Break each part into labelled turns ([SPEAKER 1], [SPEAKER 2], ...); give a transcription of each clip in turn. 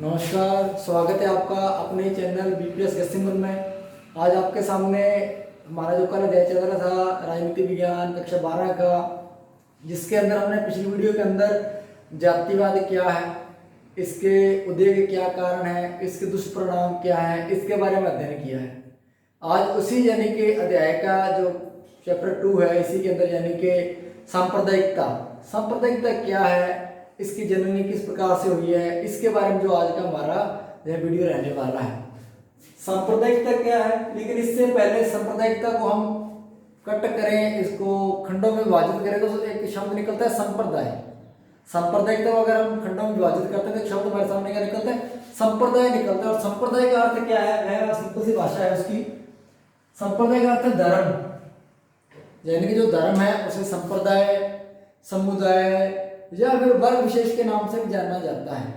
[SPEAKER 1] नमस्कार, स्वागत है आपका अपने चैनल बीपीएस गसिमन में। आज आपके सामने हमारा जो कल अध्याय चल रहा था राजनीति विज्ञान कक्षा 12 का, जिसके अंदर हमने पिछली वीडियो के अंदर जातिवाद क्या है, इसके उदय के क्या कारण है, इसके दुष्परिणाम क्या है, इसके बारे में अध्ययन किया है। आज उसी यानी कि अध्याय का जो चैप्टर 2 है, इसी के अंदर यानी कि सांप्रदायिकता क्या है, इसकी जननी किस प्रकार से हुई है, इसके बारे में जो आज का हमारा यह वीडियो रहने वाला है। सांप्रदायिकता क्या है, लेकिन इससे पहले सांप्रदायिकता को हम कट करें, इसको खंडों में विभाजित करें तो एक शब्द निकलता है संप्रदाय। सांप्रदायिकता को अगर हम खंडों में विभाजित करते हैं तो शब्द हमारे सामने क्या निकलता है, संप्रदाय निकलता है। और संप्रदाय का अर्थ क्या है, वह सिंपल सी भाषा है उसकी। संप्रदाय का अर्थ है धर्म, यानी कि जो धर्म है उसे संप्रदाय, समुदाय या फिर वर्ग विशेष के नाम से भी जाना जाता है।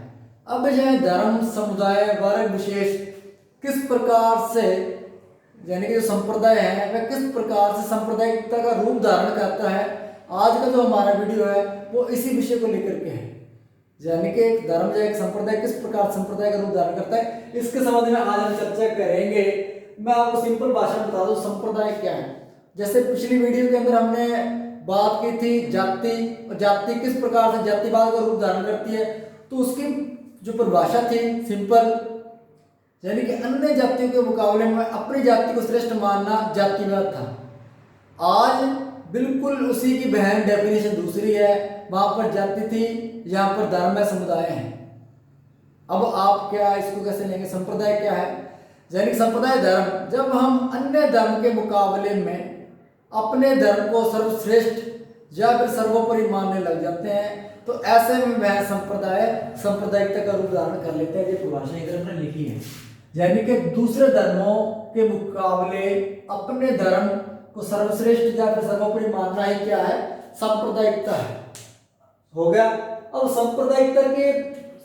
[SPEAKER 1] अब यह धर्म, समुदाय, वर्ग विशेष किस प्रकार से यानी कि जो संप्रदाय है वह किस प्रकार से सांप्रदायिकता का रूप धारण करता है, आज का जो हमारा वीडियो है वो इसी विषय को लेकर के है। यानी कि एक धर्म या एक संप्रदाय किस प्रकार संप्रदाय का रूप धारण करता है, इसके संबंध में आज हम चर्चा करेंगे। मैं आपको सिंपल भाषा में बता दूं संप्रदाय क्या है। जैसे पिछली वीडियो के अंदर हमने बात की थी जाति, और जाति किस प्रकार से जातिवाद का रूप धारण करती है, तो उसकी जो परिभाषा थी सिंपल, यानी कि अन्य जातियों के मुकाबले में अपनी जाति को श्रेष्ठ मानना जातिवाद था। आज बिल्कुल उसी की बहन डेफिनेशन दूसरी है, वहां पर जाति थी, यहाँ पर धर्म है, समुदाय है। अब आप क्या इसको कैसे लेंगे, संप्रदाय क्या है, यानी कि संप्रदाय धर्म, जब हम अन्य धर्म के मुकाबले में अपने धर्म को सर्वश्रेष्ठ या फिर सर्वोपरि मानने लग जाते हैं, तो ऐसे में वह सांप्रदायिकता का रूप धारण कर लेते हैं। ये परिभाषा इधर हमने लिखी है, यानी कि दूसरे धर्मों के मुकाबले अपने धर्म को सर्वश्रेष्ठ या फिर सर्वोपरि मानना ही क्या है, सांप्रदायिकता है। हो गया। अब सांप्रदायिकता के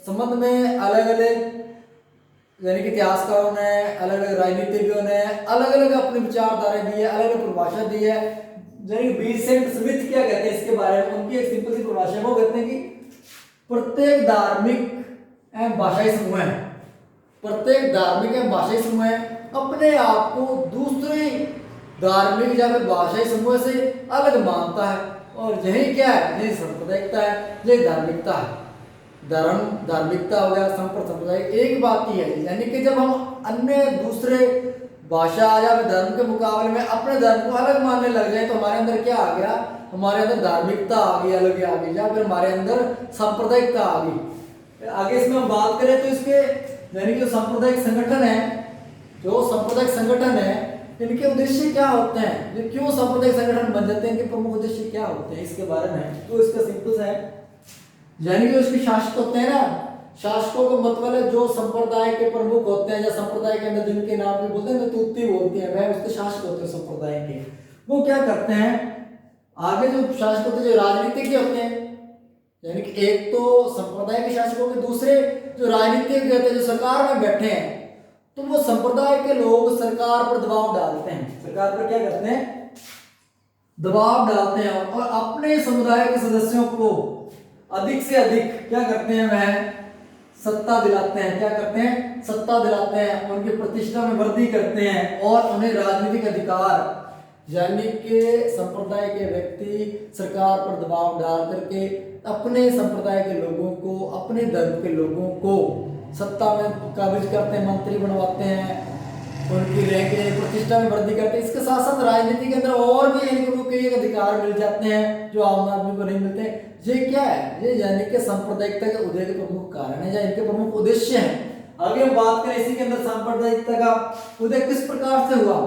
[SPEAKER 1] संबंध में अलग अलग यानी कि इतिहासकारों ने, अलग अलग राजनीतिज्ञों ने अलग अलग अपनी विचारधारा दी है, अलग अलग परिभाषा दी है। यानी कि विंसेंट स्मिथ क्या कहते हैं इसके बारे में, उनकी एक सिंपल सी परिभाषा वो कहते हैं कि प्रत्येक धार्मिक एवं भाषाई समूह है, प्रत्येक धार्मिक एवं भाषाई समूह अपने आप को दूसरे धार्मिक या फिर भाषाई समूह से अलग मानता है, और यही क्या है, यही सांप्रदायिकता है, यही धार्मिकता है। धर्म धार्मिकता हो गया, संप्रदाय एक बात ही है। यानी कि जब हम अन्य दूसरे भाषा या फिर धर्म के मुकाबले में अपने धर्म को अलग मानने लग जाए तो हमारे अंदर क्या आ गया, हमारे अंदर धार्मिकता आ गई, अलग आ गई, या फिर हमारे अंदर सांप्रदायिकता आ गई। आगे इसमें हम बात करें तो इसके यानी कि सांप्रदायिक संगठन है, जो सांप्रदायिक संगठन है इनके उद्देश्य क्या होते हैं, ये क्यों सांप्रदायिक संगठन बन जाते हैं, इनके प्रमुख उद्देश्य क्या होते हैं, इसके बारे में तो इसका सिंपल है। यानी कि उसके शासक होते हैं ना, शासकों का मतलब है जो संप्रदाय के प्रमुख होते हैं या संप्रदाय के अंदर जिनके नाम भी बोलते हैं, तूती बोलते हैं, वह उसके शासक होते हैं संप्रदाय के। वो क्या करते हैं, आगे जो शासक होते हैं जो राजनीतिज्ञ होते हैं, यानी कि एक तो संप्रदाय के शासक होते हैं, दूसरे जो राजनीतिज्ञ होते हैं जो सरकार में बैठे हैं, तो वो संप्रदाय के लोग सरकार पर दबाव डालते हैं, सरकार पर क्या करते हैं, दबाव डालते हैं, और अपने समुदाय के सदस्यों को अधिक से अधिक क्या करते हैं, वह सत्ता दिलाते हैं, क्या करते हैं, सत्ता दिलाते हैं, उनकी प्रतिष्ठा में वृद्धि करते हैं, और उन्हें राजनीतिक अधिकार, यानी कि संप्रदाय के व्यक्ति सरकार पर दबाव डाल करके अपने संप्रदाय के लोगों को, अपने धर्म के लोगों को सत्ता में काबिज करते हैं, मंत्री बनवाते हैं, उनकी रैंक प्रतिष्ठा में वृद्धि करते हैं। इसके साथ साथ राजनीति के अंदर और भी यानी कि कई अधिकार मिल जाते हैं जो आम आदमी को नहीं मिलते। ये क्या है, ये यानी कि सांप्रदायिकता के उदय के प्रमुख कारण है या इनके प्रमुख उद्देश्य हैं। आगे हम बात करें इसी के अंदर सांप्रदायिकता का उदय किस प्रकार से हुआ।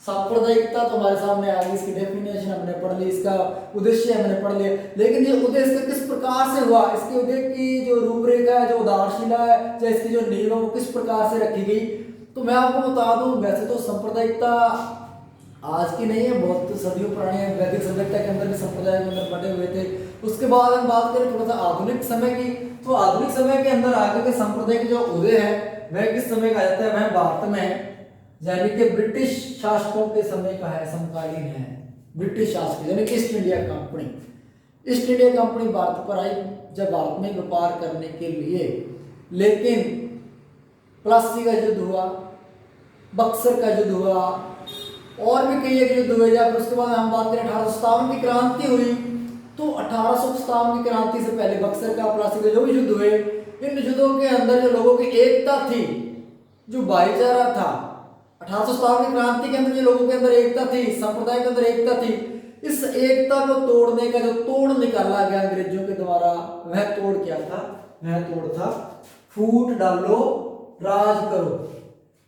[SPEAKER 1] सांप्रदायिकता तो हमारे सामने आ गई, इसकी डेफिनेशन हमने पढ़ ली, इसका उद्देश्य हमने पढ़ लिया, लेकिन ये उदय इसका किस प्रकार से हुआ, इसके उदय की जो रूपरेखा है, जो उदारशिला है, या इसकी जो नींव है वो किस प्रकार से रखी गई। तो मैं आपको बता दूं, वैसे तो सांप्रदायिकता आज की नहीं है, बहुत सदियों पुरानी है, वैदिक सभ्यता के अंदर भी संप्रदाय के अंदर बटे हुए थे। उसके बाद हम बात करें थोड़ा सा आधुनिक समय की, तो आधुनिक समय के अंदर आगे के संप्रदाय के जो उदय है वह किस समय का आ जाता है, वह भारत में है, यानी कि ब्रिटिश शासकों के समय का है, समकालीन है। ब्रिटिश शासक यानी कि ईस्ट इंडिया कंपनी भारत पर आई, जब भारत में व्यापार करने के लिए लेकिन प्लासी का युद्ध हुआ, बक्सर का युद्ध हुआ, और भी कई एक युद्ध हुए। या फिर उसके बाद हम बात करें 1857 की क्रांति हुई, तो 1857 की क्रांति से पहले बक्सर का, प्लासी का जो भी युद्ध हुए, इन युद्धों के अंदर जो लोगों की एकता थी, जो भाईचारा था, 1857 की क्रांति के अंदर जो लोगों के अंदर एकता थी, संप्रदाय के अंदर एकता थी, इस एकता को तोड़ने का जो तोड़ निकाला गया अंग्रेजों के द्वारा, वह तोड़ क्या था? वह तोड़ था फूट डालो राज करो।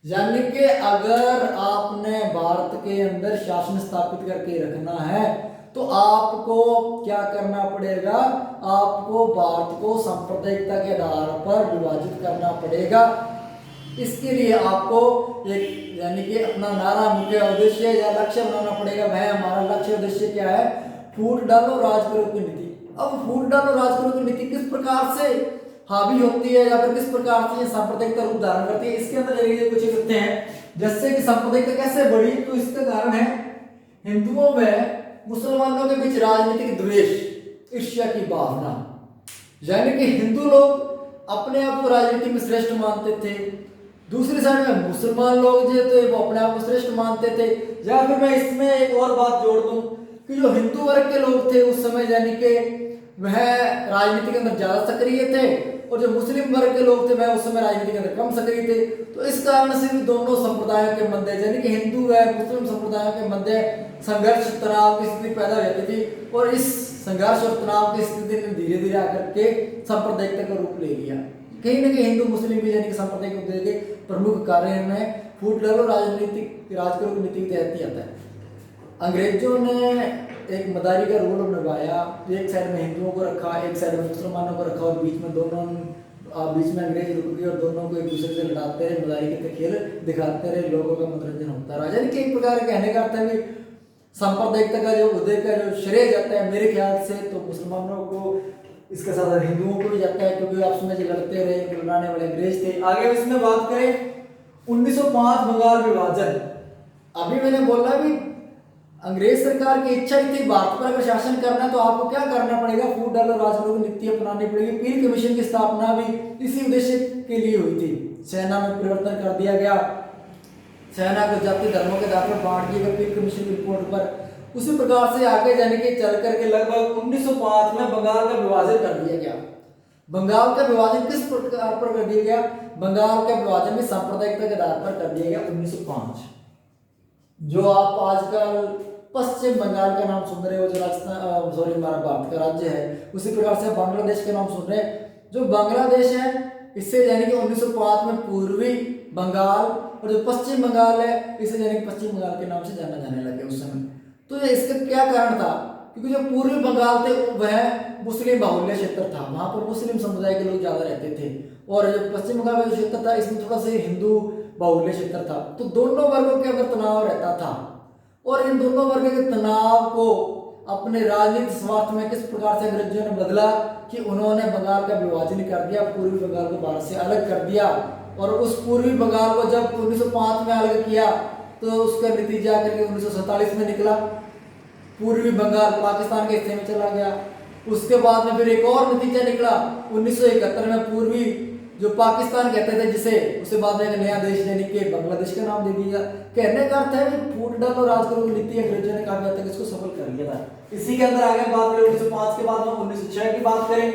[SPEAKER 1] यानी कि अगर आपने भारत के अंदर शासन स्थापित करके रखना है तो आपको क्या करना पड़ेगा? आपको भारत को सांप्रदायिकता के आधार पर विभाजित करना पड़ेगा। इसके लिए आपको एक यानी कि अपना नारा, मुख्य उद्देश्य या लक्ष्य बनाना पड़ेगा। वह हमारा लक्ष्य उद्देश्य क्या है? फूट डालो राज करो की नीति। अब फूट डालो राज करो की नीति किस प्रकार से हावी होती है या फिर किस प्रकार से सांप्रदायिकता रूप धारण करती है, इसके अंदर कुछ लिखते हैं। जैसे कि सांप्रदायिकता कैसे बढ़ी, तो इसका कारण है हिंदुओं में मुसलमानों के बीच राजनीतिक द्वेष, ईर्ष्या की भावना। यानी कि हिंदू लोग अपने आप को राजनीति में श्रेष्ठ मानते थे, दूसरी साइड में मुसलमान लोग जो थे वो अपने आप को श्रेष्ठ मानते थे। या फिर मैं इसमें एक और बात जोड़ दूं कि जो हिंदू वर्ग के लोग थे उस समय, यानी कि वह राजनीति के अंदर ज्यादा सक्रिय थे, और जो मुस्लिम वर्ग के लोग थे वह उस समय राजनीति के अंदर कम सक्रिय थे। तो इस कारण से भी दोनों संप्रदायों के मध्य, यानी कि हिंदू व मुस्लिम संप्रदायों के मध्य संघर्ष, तनाव की स्थिति पैदा हो जाती थी। और इस संघर्ष और तनाव की स्थिति ने धीरे धीरे आकर के सांप्रदायिकता का रूप ले लिया। कहीं ना कहीं हिंदू मुस्लिम भी यानी कि सांप्रदायिक मुद्दे के प्रमुख कार्य में फूट डालो राजनीतिक राज करो नीति के तहत ही आता है। अंग्रेजों ने एक मदारी का रोल निभाया, एक साइड में हिंदुओं को रखा, एक साइड में मुसलमानों को रखा, और बीच में बीच में अंग्रेज रुक गए और दोनों को एक दूसरे से लड़ाते रहे, मदारी के खेल दिखाते रहे, लोगों का मनोरंजन होता रहा। यानी कि एक प्रकार कहने का अर्थ है कि सांप्रदायिकता का जो उदय का जो श्रेय जाता है मेरे ख्याल से तो मुसलमानों को, इसके साथ हिंदुओं को भी जाता है, क्योंकि आपस में जो लड़ते रहे, लड़ाने वाले अंग्रेज थे। आगे इसमें बात करें 1905 बंगाल विभाजन। अभी मैंने बोला भी अंग्रेज सरकार की इच्छा ही थी भारत पर अगर शासन करना है तो आपको क्या करना पड़ेगा? फूट डालो राज करो की नीति अपनानी पड़ेगी। पील कमीशन की स्थापना भी इसी उद्देश्य के लिए हुई थी। सेना में परिवर्तन कर दिया गया, सेना को जाति धर्मों के आधार पर बांट दिया गया पील कमीशन की रिपोर्ट पर। उसी प्रकार से आगे जाने के चल करके लगभग 1905 में बंगाल का विभाजन कर दिया गया। बंगाल का विभाजन किस प्रकार पर कर दिया गया? बंगाल का विभाजन भी सांप्रदायिकता के आधार पर कर दिया गया 1905। जो आप आजकल पश्चिम बंगाल का नाम सुन रहे हो, जो राजस्थान सॉरी हमारा भारत का राज्य है, उसी प्रकार से बांग्लादेश का नाम सुन रहे हैं। जो बांग्लादेश है इससे यानी कि 1905 में पूर्वी बंगाल, और जो पश्चिम बंगाल है इसे यानी कि पश्चिम बंगाल के नाम से जाना जाने लगे उस समय। तो इसका क्या कारण था? क्योंकि जो पूर्वी बंगाल थे वह मुस्लिम बाहुल्य क्षेत्र था, वहां पर मुस्लिम समुदाय के लोग ज्यादा रहते थे, और जो पश्चिम बंगाल का जो क्षेत्र था इसमें थोड़ा सा हिंदू बाहुल्य क्षेत्र था। तो दोनों वर्गों के अंदर तनाव रहता था, और इन दोनों वर्गों के तनाव को अपने राजनीतिक स्वार्थ में किस प्रकार से अंग्रेजों ने बदला कि उन्होंने बंगाल का विभाजन कर दिया, पूर्वी बंगाल को भारत से अलग कर दिया। और उस पूर्वी बंगाल को जब 1905 में अलग किया तो उसका नतीजा करके 1947 में निकला, पूर्वी बंगाल पाकिस्तान के हिस्से में चला गया। उसके बाद में फिर एक और नतीजा निकला 1971 में, पूर्वी जो पाकिस्तान कहते थे जिसे, उसके बाद में एक नया देश यानी कि बांग्लादेश का नाम दे दिया। कहने का अर्थ है कि फूट डालो राज करो नीति अंग्रेजों ने काफी हद तक इसको सफल कर लिया था। इसी के अंदर आगे बात करें 1905 के बाद में 1906 की बात करें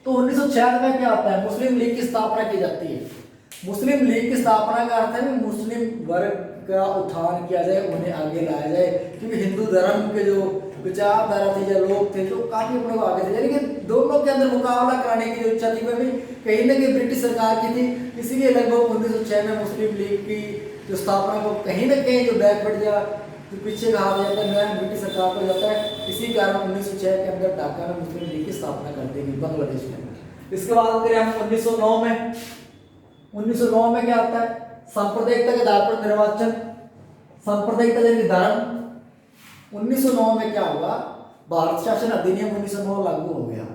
[SPEAKER 1] तो 1906 में क्या आता है? मुस्लिम लीग की स्थापना की जाती है। मुस्लिम लीग की स्थापना का अर्थ है कि मुस्लिम वर्ग का उत्थान किया जाए, उन्हें आगे लाया जाए, क्योंकि हिंदू धर्म के जो विचारधारा थी या लोग थे जो काफी अपने को आगे थे, यानी कि दोनों के अंदर मुकाबला कराने की जो इच्छा थी वह भी कहीं ना कहीं ब्रिटिश सरकार की थी। इसीलिए लगभग 1906 में मुस्लिम लीग की जो स्थापना को कहीं ना कहीं जो बैकवर्ड या जो पीछे कहा जाता है ब्रिटिश सरकार को जाता है। इसी कारण 1906 के अंदर ढाका में मुस्लिम लीग की स्थापना कर दी गई बांग्लादेश में। इसके बाद करें हम 1909 में। 1909 में क्या आता है? सांप्रदायिकता के आधार पर निर्वाचन, सांप्रदायिकता यानी धर्म। 1909 में क्या हुआ? भारत शासन अधिनियम 1909 लागू हो गया।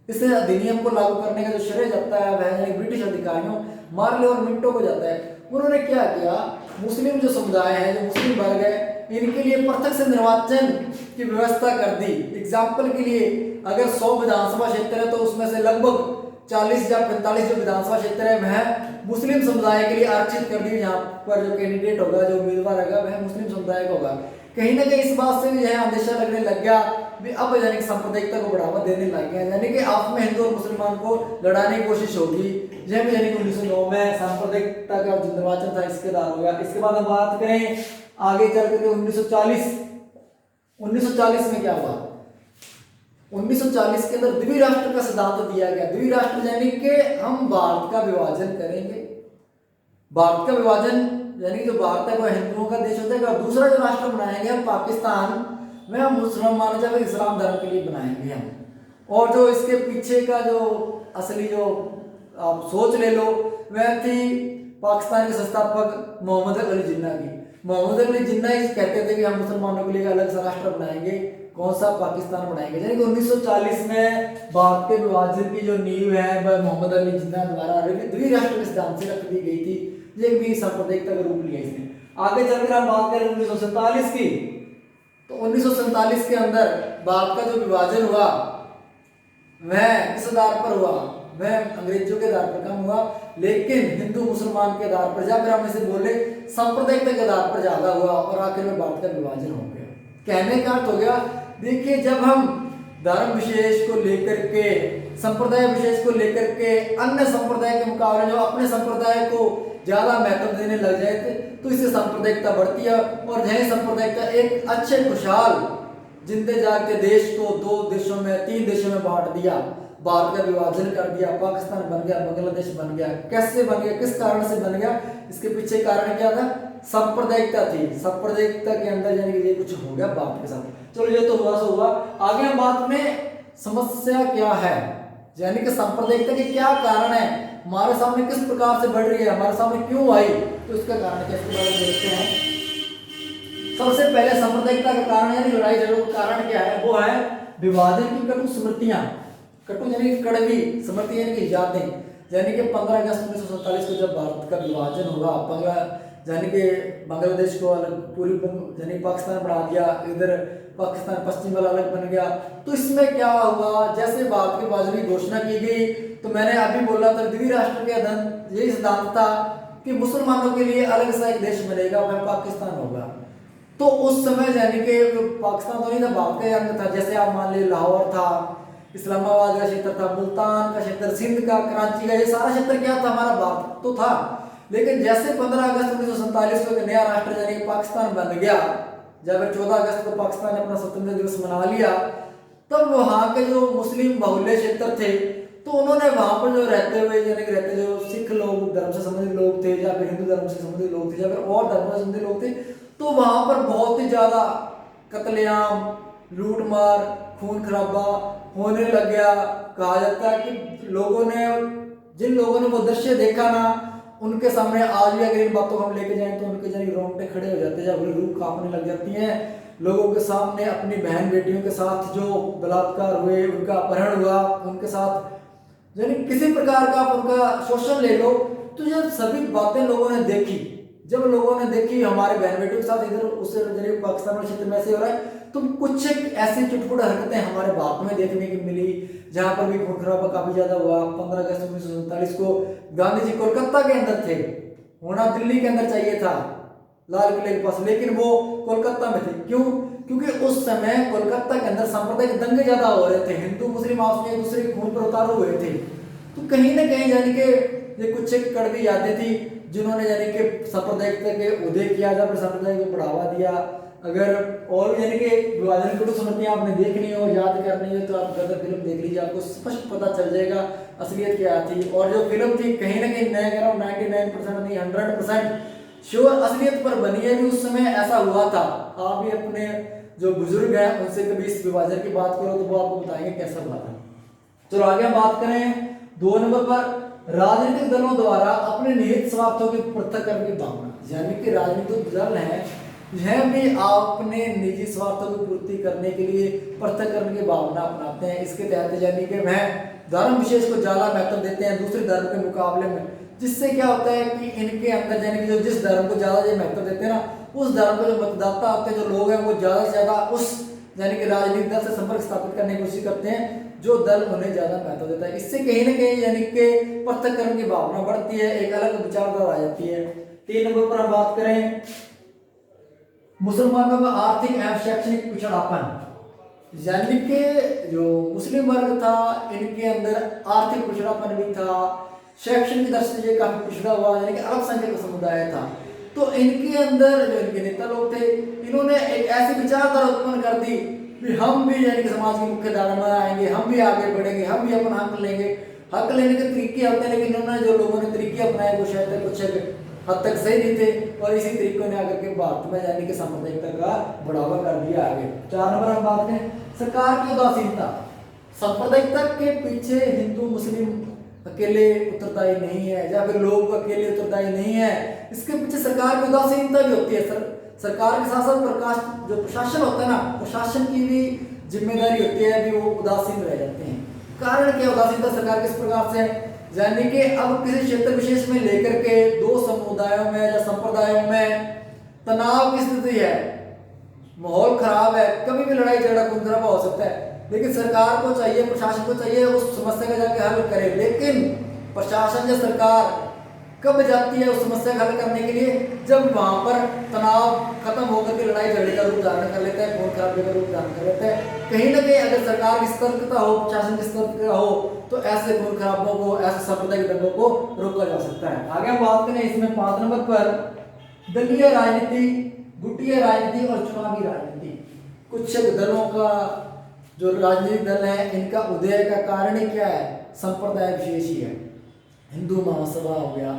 [SPEAKER 1] इस अधिनियम को लागू करने का जो श्रेय जाता है वह ब्रिटिश अधिकारियों मार्ले और मिंटो को जाता है। उन्होंने क्या किया? मुस्लिम जो समुदाय है, जो मुस्लिम वर्ग है, इनके लिए पृथक से निर्वाचन की व्यवस्था कर दी। एग्जाम्पल के लिए अगर 100 विधानसभा क्षेत्र है तो उसमें से लगभग 40 या 45 जो विधानसभा क्षेत्र है वह मुस्लिम समुदाय के लिए आरक्षित कर दिए। यहाँ पर जो कैंडिडेट होगा, जो उम्मीदवार होगा, वह मुस्लिम समुदाय का होगा। कहीं ना कहीं इस बात से भी यह अंदेशा लगने लग गया भी अब यानी कि सांप्रदायिकता को बढ़ावा देने लग गया, यानी कि आप में हिंदू और मुसलमान को लड़ाने की कोशिश होगी। यह भी यानी कि 1909 में सांप्रदायिकता का जो निर्वाचन था इसके द्वारा हो गया। इसके बाद हम बात करें आगे चल करके 1940 में क्या हुआ। 1940 के अंदर द्विराष्ट्र राष्ट्र का सिद्धांत दिया गया। द्विराष्ट्र राष्ट्र यानी कि हम भारत का विभाजन करेंगे। भारत का विभाजन यानी जो भारत है वह हिंदुओं का देश हो जाएगा, और दूसरा जो राष्ट्र बनाएंगे हम पाकिस्तान में, हम मुसलमानों या इस्लाम धर्म के लिए बनाएंगे हम। और जो इसके पीछे का जो असली जो आप सोच ले लो वह थी पाकिस्तान के संस्थापक मोहम्मद अली जिन्ना की। मोहम्मद अली जिन्ना इस कहते थे कि हम मुसलमानों के लिए अलग सा राष्ट्र बनाएंगे। कौन सा? पाकिस्तान बनाएंगे। यानी कि 1940 में भारत के विभाजन की जो नींव है वह मोहम्मद अली जिन्ना द्वारा द्विराष्ट्र के सिद्धांत से रख दी गई थी। ये भी सांप्रदायिकता का रूप लिया इसने। आगे चलकर हम बात करें 1947 की, तो 1947 के अंदर भारत का जो विभाजन हुआ वह किस आधार पर हुआ? वह अंग्रेजों के आधार पर कम हुआ, लेकिन हिंदू मुसलमान के आधार पर, या फिर हम इसे बोले सांप्रदायिकता के आधार पर ज्यादा हुआ, और आखिर में भारत का विभाजन हो गया। कहने का अर्थ हो गया, देखिए जब हम धर्म विशेष को लेकर के, संप्रदाय विशेष को लेकर के अन्य संप्रदाय के मुकाबले जो अपने संप्रदाय को ज्यादा महत्व देने लग जाए थे, तो इससे सांप्रदायिकता बढ़ती है। और यह सांप्रदायिकता एक अच्छे खुशहाल जिंदे जागते देश को 2 देशों में, 3 देशों में बांट दिया, भारत का विभाजन कर दिया, पाकिस्तान बन गया, बांग्लादेश बन गया। कैसे बन गया, किस कारण से बन गया? इसके पीछे कारण क्या था? सांप्रदायिकता थी। सांप्रदायिकता के अंदर यानी कि ये कुछ हो गया भारत के साथ। चलो ये तो हुआ सो हुआ। आगे हम बात में समस्या क्या है, यानी कि सांप्रदायिकता के क्या कारण है, हमारे सामने किस प्रकार से बढ़ रही है, हमारे सामने क्यों आई, तो इसका कारण क्या, इसके बारे में देखते हैं। सबसे पहले सांप्रदायिकता का कारण यानी लड़ाई झगड़ों का कारण क्या है? वो है विभाजन की कटु स्मृतियां। कटु यानी कड़वी, स्मृति यानी कि यादें। यानी कि 15 अगस्त 1947 को जब भारत का विभाजन होगा, यानी कि बांग्लादेश को अलग, पूरी यानी पाकिस्तान बना दिया, इधर पाकिस्तान पश्चिम वाला अलग बन गया, तो इसमें क्या हुआ? जैसे भारत के विभाजन की घोषणा की गई, तो मैंने अभी बोला था द्विराष्ट्र के अधीन यही सिद्धांत था कि मुसलमानों के लिए अलग सा एक देश बनेगा, वह पाकिस्तान होगा। तो उस समय यानी कि पाकिस्तान तो नहीं था, भारत का अंग था। जैसे आप मान लीजिए लाहौर था, इस्लामाबाद का क्षेत्र था, मुल्तान का क्षेत्र, सिंध का, कराची का, ये सारा क्षेत्र क्या था? हमारा भारत तो था। लेकिन जैसे 15 अगस्त 1947 को एक नया राष्ट्र यानी पाकिस्तान बन गया, जब 14 अगस्त को पाकिस्तान ने अपना स्वतंत्रता दिवस मना लिया, तब वहाँ के जो मुस्लिम बहुल्य क्षेत्र थे, तो उन्होंने वहाँ पर जो रहते हुए यानी कि रहते जो सिख लोग, धर्म से संबंधित लोग थे, या फिर हिंदू धर्म से संबंधित लोग थे, या फिर और धर्म से संबंधित लोग थे, तो वहाँ पर बहुत ही ज्यादा कत्लेआम, लूटमार, खून खराबा होने लग गया। कहा जाता है कि लोगों ने, जिन लोगों ने वो दृश्य देखा ना, उनके सामने आज भी अगर इन बातों को हम लेके जाएं तो उनके जानी रोंगटे खड़े हो जाते हैं, जब रूह कांपने लग जाती हैं। लोगों के सामने अपनी बहन बेटियों के साथ जो बलात्कार हुए, उनका अपहरण हुआ, उनके साथ यानी किसी प्रकार का उनका शोषण ले लो, तो जब सभी बातें लोगों ने देखी, जब लोगों ने देखी हमारे बहन बेटियों के साथ इधर उससे पाकिस्तान वाले क्षेत्र में ऐसे हो रहा है, तो कुछ ऐसी चुटपुट हरकतें हमारे भारत में देखने की मिली, जहां पर भी खून खराबा काफी ज्यादा हुआ। 15 अगस्त 1947 को गांधी जी कोलकाता के अंदर थे, होना दिल्ली के अंदर चाहिए था, लाल किले के पास, लेकिन वो कोलकाता में थे। क्यों? क्योंकि उस समय कोलकाता के अंदर सांप्रदायिक दंगे ज्यादा हो रहे थे, हिंदू मुस्लिम आपस में एक दूसरे के खून पर उतारू हुए थे। तो कहीं ना कहीं यानी कि ये कुछ एक कड़वी यादें थी जिन्होंने यानी कि सांप्रदायिकता के उदय किया, जब सांप्रदायिक को बढ़ावा दिया। अगर और यानी कि विभाजन की स्मृतियां आपने देखनी हो, याद करनी हो, तो आप गदर फिल्म देख लीजिए, आपको स्पष्ट पता चल जाएगा असलियत क्या थी। और जो फिल्म थी कहीं ना कहीं मैं कह रहा हूँ 99% नहीं 100% श्योर असलियत पर बनी है कि उस समय ऐसा हुआ था। आप भी अपने जो बुजुर्ग हैं उनसे कभी इस विभाजन की बात करो तो वो आपको बताएंगे कैसा हुआ था। चलो आगे हम बात करें 2 नंबर पर, राजनीतिक दलों द्वारा अपने निहित स्वार्थों की पृथक्करण की भावना। यानी कि राजनीतिक दल है, यह भी अपने निजी स्वार्थों की पूर्ति करने के लिए पृथक्करण की भावना अपनाते हैं। इसके तहत यानी कि वह धर्म विशेष को ज्यादा महत्व देते हैं दूसरे धर्म के मुकाबले में, जिससे क्या होता है कि इनके अंदर यानी कि जो जिस धर्म को ज्यादा महत्व देते हैं ना, उस धर्म के जो मतदाता होते हैं, जो लोग हैं, वो ज्यादा से ज्यादा उस यानी कि राजनीतिक दल से संपर्क स्थापित करने की कोशिश करते हैं, जो दल उन्हें ज्यादा महत्व देता है। इससे कहीं ना कहीं यानी कि पृथककरण की भावना बढ़ती है, एक अलग विचारधारा आ जाती है। 3 नंबर पर हम बात करें मुसलमानों का आर्थिक एवं शैक्षणिक पिछड़ापन, यानी कि जो मुस्लिम वर्ग था इनके अंदर आर्थिक पिछड़ापन भी था, शैक्षणिक दृष्टि से काफी पिछड़ा हुआ, यानी कि अल्पसंख्यक समुदाय था। तो इनके अंदर जो इनके नेता लोग थे, इन्होंने एक ऐसी विचारधारा उत्पन्न कर दी कि हम भी यानी कि समाज की मुख्य धारा में आएंगे, हम भी आगे बढ़ेंगे, हम भी अपना हक लेंगे। हक लेने के तरीके होते हैं, लेकिन इन्होंने जो लोगों ने तरीके अपनाए वो शायद कुछ हद तक सही नहीं थे, और इसी तरीकों ने आकर के भारत में यानी कि सांप्रदायिकता का बढ़ावा कर दिया आगे। 4 नंबर हम बात करें सरकार की उदासीनता। सांप्रदायिकता के पीछे हिंदू मुस्लिम अकेले उत्तरदायी नहीं है, या फिर लोग अकेले उत्तरदायी नहीं है, इसके पीछे सरकार की उदासीनता भी होती है। सरकार के साथ साथ जो प्रशासन होता है ना, प्रशासन की भी जिम्मेदारी होती है, भी वो उदासीन रह जाते हैं। कारण क्या उदासीनता सरकार किस प्रकार से है, यानी कि अब किसी क्षेत्र विशेष में लेकर के 2 समुदायों में या संप्रदायों में तनाव की स्थिति है, माहौल खराब है, कभी भी लड़ाई झगड़ा खून खराबा हो सकता है, लेकिन सरकार को चाहिए, प्रशासन को चाहिए उस समस्या का जाके हल करे। लेकिन प्रशासन या सरकार कब जाती है उस समस्या का हल करने के लिए, जब वहां पर तनाव खत्म होकर के लड़ाई झगड़े का रूप धारण कर लेता है, खून खराबे का रूप धारण कर लेता है। कहीं ना कहीं अगर सरकार की सतर्कता हो, प्रशासन की सतर्कता हो, तो ऐसे खून खराबों को, ऐसे सांप्रदायिक दंगों को रोका जा सकता है। आगे हम बात करें इसमें 5 नंबर पर दलीय राजनीति, गुटिया राजनीति और चुनावी राजनीति। कुछ दलों का जो राजनीतिक दल है, इनका उदय का कारण ही क्या है, संप्रदाय विशेष ही है। हिंदू महासभा हो गया,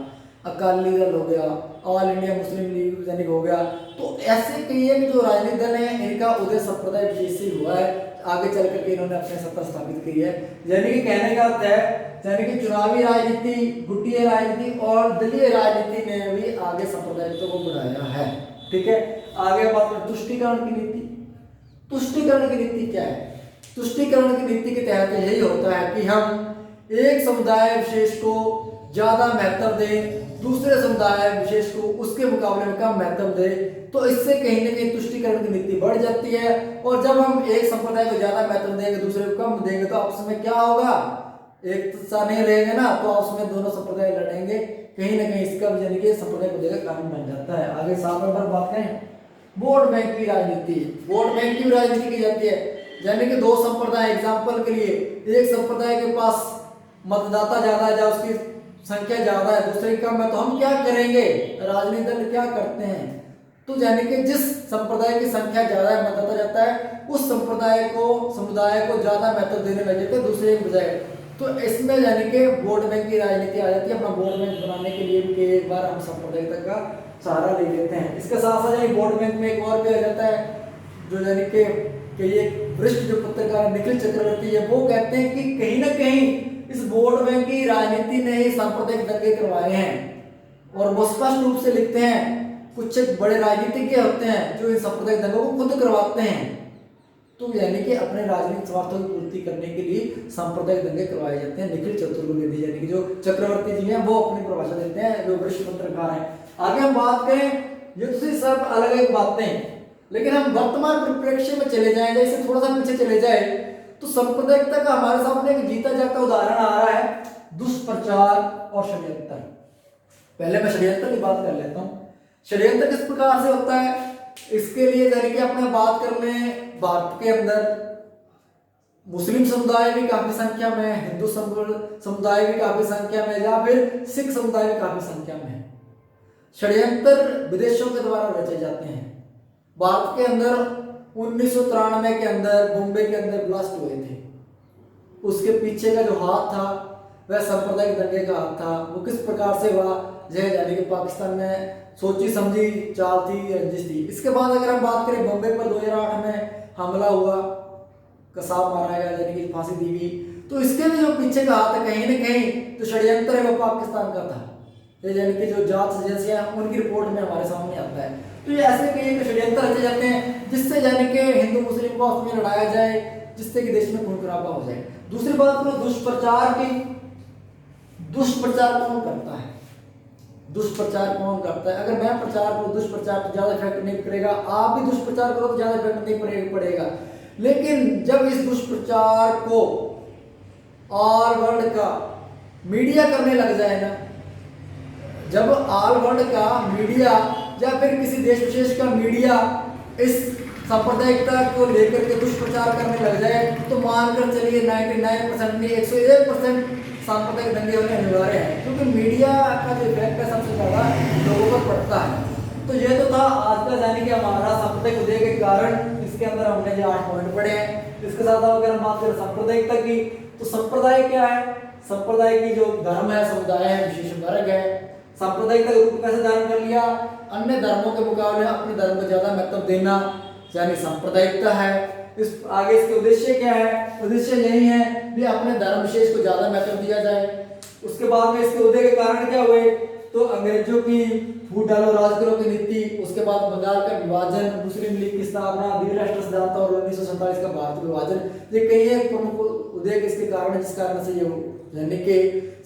[SPEAKER 1] अकाली दल हो गया, ऑल इंडिया मुस्लिम लीग यानी हो गया। तो ऐसे कई है कि जो राजनीतिक दल है इनका उदय संप्रदाय विशेष से हुआ है, आगे चल करके इन्होंने अपने सत्ता स्थापित की है। यानी कि कहने का अर्थ है, यानी कि चुनावी राजनीति, गुटिया राजनीति और दलीय राजनीति ने भी आगे सांप्रदायिकता को बढ़ाया है। ठीक है, आगे बात करें तुष्टीकरण की नीति। तुष्टीकरण की नीति क्या है? तुष्टीकरण की नीति के तहत यही होता है कि हम एक समुदाय विशेष को ज्यादा महत्व दें, दूसरे समुदाय विशेष को उसके मुकाबले में कम महत्व दें। तो इससे कहीं ना कहीं तुष्टीकरण की नीति बढ़ जाती है, और जब हम एक संप्रदाय को ज्यादा महत्व देंगे, दूसरे को कम देंगे, तो आपस में क्या होगा, एक सा नहीं रहेंगे ना, तो आपस में दोनों संप्रदाय लड़ेंगे। कहीं ना कहीं इसका यानी कि संप्रदाय को देकर कानून बन जाता है। आगे 7 नंबर बात करें वोट बैंक की राजनीति। वोट बैंक की राजनीति की जाती है, यानी कि 2 संप्रदाय, एग्जाम्पल के लिए एक संप्रदाय के पास मतदाता ज्यादा है, या उसकी संख्या ज्यादा है, दूसरे की कम है, तो हम क्या करेंगे, राजनीतिक दल क्या करते हैं, तो यानी कि जिस संप्रदाय की संख्या ज्यादा है, मतदाता जाता है, उस संप्रदाय को, समुदाय को ज्यादा महत्व देने लग जाते हैं दूसरे के बजाय। तो इसमें यानी कि वोट बैंक की राजनीति आ जाती है। अपना वोट बैंक बनाने के लिए भी एक बार हम सांप्रदायिकता का सहारा ले लेते हैं। इसके साथ साथ वोट बैंक में एक और भी आ जाता है, जो यानी कि ये वरिष्ठ जो पत्रकार निखिल चक्रवर्ती है, वो कहते हैं कि कहीं ना कहीं इस वोट बैंक की राजनीति ने ही सांप्रदायिक दंगे करवाए हैं। और वो स्पष्ट रूप से लिखते हैं, कुछ बड़े राजनीतिज्ञ होते हैं जो इन सांप्रदायिक दंगों को खुद करवाते हैं, तो यानी कि अपने राजनीतिक स्वार्थों की पूर्ति करने के लिए सांप्रदायिक दंगे करवाए जाते हैं। निखिल चतुर्वेदी यानी कि जो चक्रवर्ती जी हैं, वो अपनी परिभाषा देते हैं, जो वरिष्ठ पत्रकार हैं। आगे हम बात करें, ये तो सब अलग अलग बातें, लेकिन हम वर्तमान परिप्रेक्ष्य में चले जाएं, जैसे थोड़ा सा पीछे चले जाए, तो सांप्रदायिकता का हमारे सामने एक जीता जागता उदाहरण आ रहा है, दुष्प्रचार और षड्यंत्र। पहले मैं षड्यंत्र की बात कर लेता हूं। षड्यंत्र किस प्रकार से होता है, इसके लिए यानी कि अपने बात कर लें, भारत के अंदर मुस्लिम समुदाय भी काफी संख्या में है, हिंदू समुदाय भी काफी संख्या में, या फिर सिख समुदाय भी काफी संख्या में है। षड्यंत्र विदेशों के द्वारा रचे जाते हैं। भारत के अंदर 1993 के अंदर बॉम्बे के अंदर ब्लास्ट हुए थे, उसके पीछे का जो हाथ था वह सांप्रदायिक दंगे का हाथ था। वो किस प्रकार से हुआ, जय यानी कि पाकिस्तान में सोची समझी चाल थी, रंजिश थी। इसके बाद अगर हम बात करें, बॉम्बे पर 2008 में हमला हुआ, कसाब मारा गया, यानी कि फांसी दी गई, तो इसके भी जो पीछे का हाथ है कहीं ना कहीं तो षड्यंत्र है, वो पाकिस्तान का था। यानी कि जो जांच एजेंसियां उनकी रिपोर्ट में हमारे सामने आता है। तो ये ऐसे कई षड्यंत्र रचे जाते हैं जिससे यानी कि हिंदू मुस्लिम को आपस में लड़ाया जाए, जिससे कि देश में खून खराबा हो जाए। दूसरी बात करो दुष्प्रचार की। दुष्प्रचार कौन करता है? दुष्प्रचार कौन करता है? अगर मैं प्रचार करूं दुष्प्रचार तो ज्यादा इफेक्ट नहीं पड़ेगा, आप भी दुष्प्रचार करो तो ज्यादा इफेक्ट नहीं पड़ेगा। लेकिन जब इस दुष्प्रचार को ऑल वर्ल्ड का मीडिया करने लग जाए ना, जब ऑल वर्ल्ड का मीडिया या फिर किसी देश विशेष का मीडिया इस सांप्रदायिकता को लेकर के दुष्प्रचार करने लग जाए, तो मानकर चलिए 99% नहीं 101% सांप्रदायिक दंगे होने अनिवार्य है, क्योंकि मीडिया का जो इफेक्ट है सबसे ज्यादा लोगों पर पड़ता है। तो ये तो था आज का यानी कि हमारा सांप्रदायिक उदय के कारण, इसके अंदर हमने जो 8 पॉइंट पढ़े हैं। इसके साथ अगर हम बात करें सांप्रदायिकता की, तो संप्रदाय क्या है? संप्रदाय की जो धर्म है, समुदाय है, विशेष वर्ग है। सांप्रदायिकता का रूप कैसे धारण कर लिया? अन्य धर्मों के मुकाबले अपने धर्म को ज्यादा महत्व देना, यानी सांप्रदायिकता है। इस आगे इसके उद्देश्य क्या है? उद्देश्य यही है कि अपने धर्म विशेष को ज्यादा महत्व दिया जाए। उसके बाद में इसके उदय के कारण क्या हुए? तो अंग्रेजों की फूट डालो राज करो की नीति, उसके बाद बंगाल का विभाजन, मुस्लिम लीग की स्थापना, द्विराष्ट्र सिद्धांत और 1947 का भारत विभाजन, ये कई एक प्रमुख उदय इसके कारण है, जिस कारण से ये यानी कि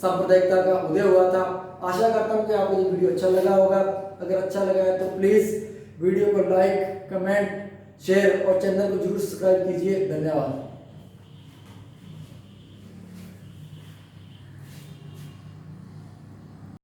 [SPEAKER 1] सांप्रदायिकता का उदय हुआ था। आशा करता हूँ कि आपको ये वीडियो अच्छा लगा होगा। अगर अच्छा लगा है तो प्लीज वीडियो को लाइक, कमेंट, शेयर और चैनल को जरूर सब्सक्राइब कीजिए। धन्यवाद।